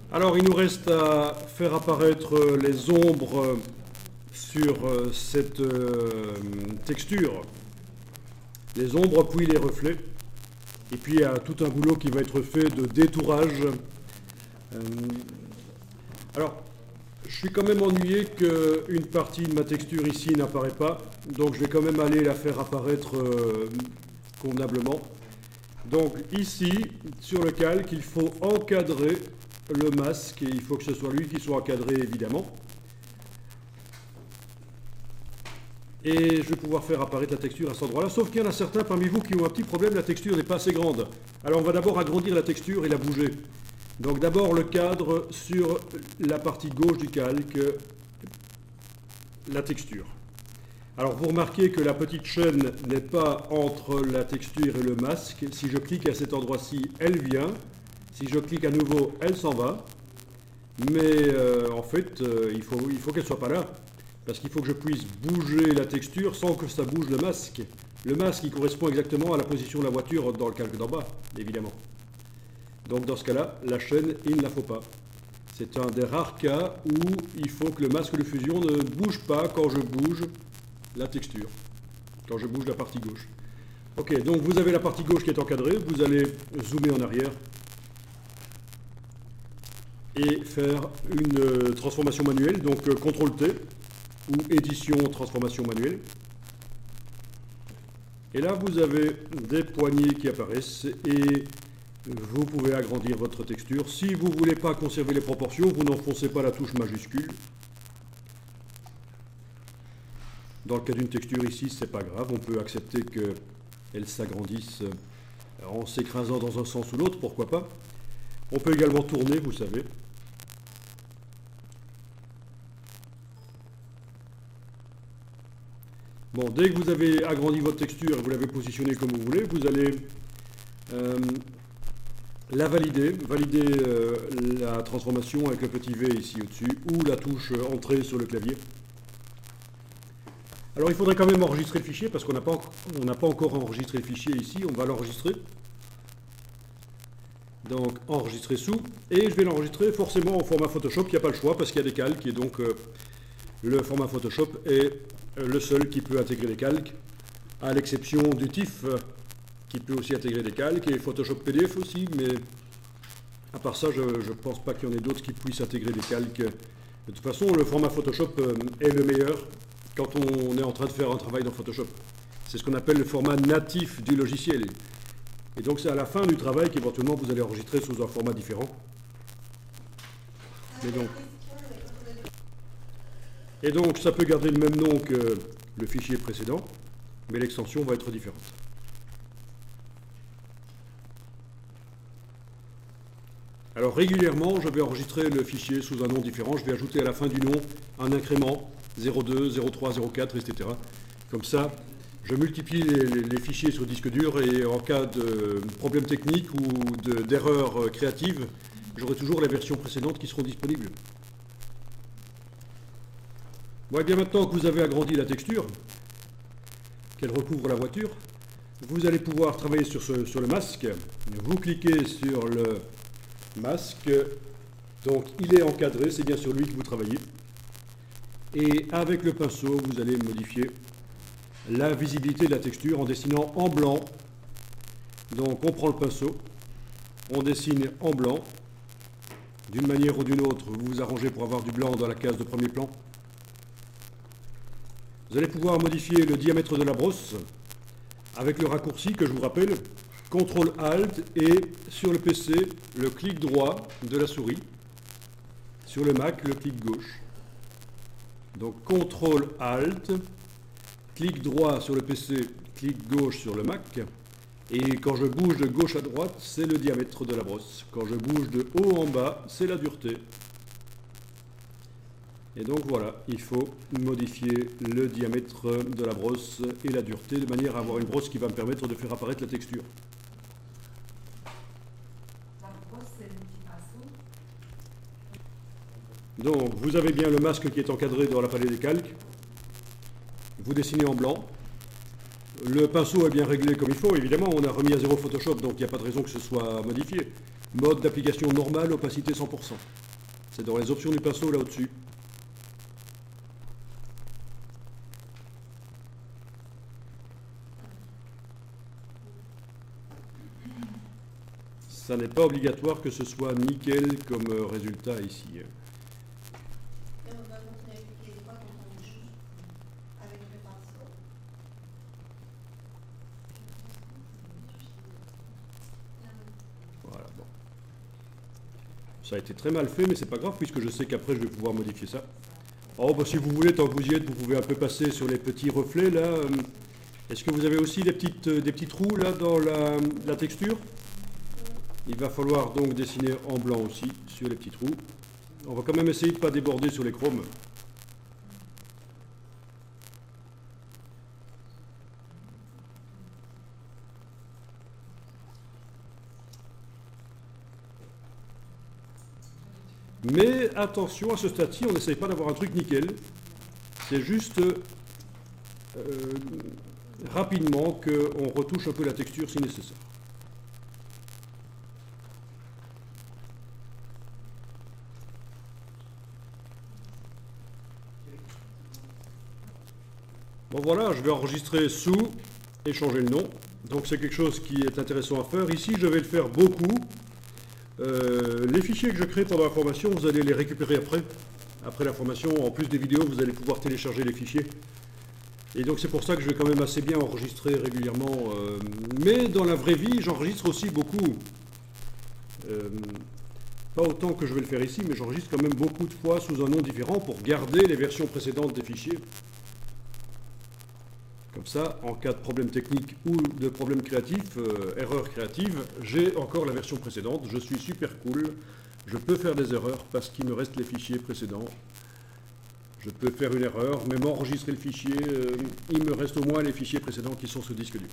Alors, il nous reste à faire apparaître les ombres sur cette texture. Les ombres puis les reflets. Et puis, il y a tout un boulot qui va être fait de détourage. Alors, je suis quand même ennuyé qu'une partie de ma texture ici n'apparaît pas. Donc, je vais quand même aller la faire apparaître convenablement. Donc, ici, sur le calque, il faut encadrer le masque, et il faut que ce soit lui qui soit encadré, évidemment. Et je vais pouvoir faire apparaître la texture à cet endroit-là, sauf qu'il y en a certains parmi vous qui ont un petit problème, la texture n'est pas assez grande. Alors on va d'abord agrandir la texture et la bouger. Donc d'abord le cadre sur la partie gauche du calque, la texture. Alors vous remarquez que la petite chaîne n'est pas entre la texture et le masque. Si je clique à cet endroit-ci, elle vient. Si je clique à nouveau, elle s'en va. Mais en fait, il faut qu'elle ne soit pas là. Parce qu'il faut que je puisse bouger la texture sans que ça bouge le masque. Le masque, il correspond exactement à la position de la voiture dans le calque d'en bas, évidemment. Donc dans ce cas-là, la chaîne, il ne la faut pas. C'est un des rares cas où il faut que le masque de fusion ne bouge pas quand je bouge la texture, quand je bouge la partie gauche. Ok, donc vous avez la partie gauche qui est encadrée, vous allez zoomer en arrière et faire une transformation manuelle, donc CTRL-T, ou édition transformation manuelle. Et là, vous avez des poignées qui apparaissent et vous pouvez agrandir votre texture. Si vous ne voulez pas conserver les proportions, vous n'enfoncez pas la touche majuscule. Dans le cas d'une texture ici, ce n'est pas grave, on peut accepter qu'elle s'agrandisse en s'écrasant dans un sens ou l'autre, pourquoi pas. On peut également tourner, vous savez. Bon, dès que vous avez agrandi votre texture et vous l'avez positionnée comme vous voulez, vous allez la valider la transformation avec le petit V ici au-dessus, ou la touche Entrée sur le clavier. Alors il faudrait quand même enregistrer le fichier, parce qu'on n'a pas encore enregistré le fichier ici, on va l'enregistrer. Donc enregistrer sous, et je vais l'enregistrer forcément en format Photoshop, il n'y a pas le choix, parce qu'il y a des calques, et donc le format Photoshop est le seul qui peut intégrer des calques, à l'exception du TIFF, qui peut aussi intégrer des calques, et Photoshop PDF aussi, mais à part ça, je ne pense pas qu'il y en ait d'autres qui puissent intégrer des calques. De toute façon, le format Photoshop est le meilleur quand on est en train de faire un travail dans Photoshop. C'est ce qu'on appelle le format natif du logiciel. Et donc c'est à la fin du travail qu'éventuellement vous allez enregistrer sous un format différent. Et donc ça peut garder le même nom que le fichier précédent, mais l'extension va être différente. Alors régulièrement, je vais enregistrer le fichier sous un nom différent. Je vais ajouter à la fin du nom un incrément 02, 03, 04, etc. Comme ça, je multiplie les fichiers sur disque dur et en cas de problème technique ou d'erreur créative, j'aurai toujours les versions précédentes qui seront disponibles. Bon, et bien maintenant que vous avez agrandi la texture, qu'elle recouvre la voiture, vous allez pouvoir travailler sur le masque. Vous cliquez sur le masque, donc il est encadré, c'est bien sur lui que vous travaillez. Et avec le pinceau, vous allez modifier la visibilité de la texture en dessinant en blanc. Donc on prend le pinceau, on dessine en blanc. D'une manière ou d'une autre, vous vous arrangez pour avoir du blanc dans la case de premier plan. Vous allez pouvoir modifier le diamètre de la brosse avec le raccourci que je vous rappelle, CTRL-ALT et sur le PC, le clic droit de la souris. Sur le Mac, le clic gauche. Donc CTRL-ALT, clic droit sur le PC, clic gauche sur le Mac. Et quand je bouge de gauche à droite, c'est le diamètre de la brosse. Quand je bouge de haut en bas, c'est la dureté. Et donc voilà, il faut modifier le diamètre de la brosse et la dureté de manière à avoir une brosse qui va me permettre de faire apparaître la texture. Donc vous avez bien le masque qui est encadré dans la palette des calques. Vous dessinez en blanc. Le pinceau est bien réglé comme il faut, évidemment, on a remis à zéro Photoshop, donc il n'y a pas de raison que ce soit modifié. Mode d'application normale, opacité 100%. C'est dans les options du pinceau là au-dessus. Ça n'est pas obligatoire que ce soit nickel comme résultat ici. Voilà, bon. Ça a été très mal fait, mais c'est pas grave puisque je sais qu'après je vais pouvoir modifier ça. Oh, bah, si vous voulez, tant que vous y êtes, vous pouvez un peu passer sur les petits reflets là. Est-ce que vous avez aussi des petits trous là dans la texture? Il va falloir donc dessiner en blanc aussi sur les petits trous. On va quand même essayer de ne pas déborder sur les chromes. Mais attention, à ce stade-ci, on n'essaye pas d'avoir un truc nickel. C'est juste rapidement qu'on retouche un peu la texture si nécessaire. Bon voilà, je vais enregistrer sous et changer le nom. Donc c'est quelque chose qui est intéressant à faire. Ici, je vais le faire beaucoup. Les fichiers que je crée pendant la formation, vous allez les récupérer après la formation. En plus des vidéos, vous allez pouvoir télécharger les fichiers. Et donc c'est pour ça que je vais quand même assez bien enregistrer régulièrement. Mais dans la vraie vie, j'enregistre aussi beaucoup. Pas autant que je vais le faire ici, mais j'enregistre quand même beaucoup de fois sous un nom différent pour garder les versions précédentes des fichiers. Comme ça, en cas de problème technique ou de problème créatif, erreur créative, j'ai encore la version précédente. Je suis super cool. Je peux faire des erreurs parce qu'il me reste les fichiers précédents. Je peux faire une erreur, même enregistrer le fichier. Il me reste au moins les fichiers précédents qui sont sur disque dur.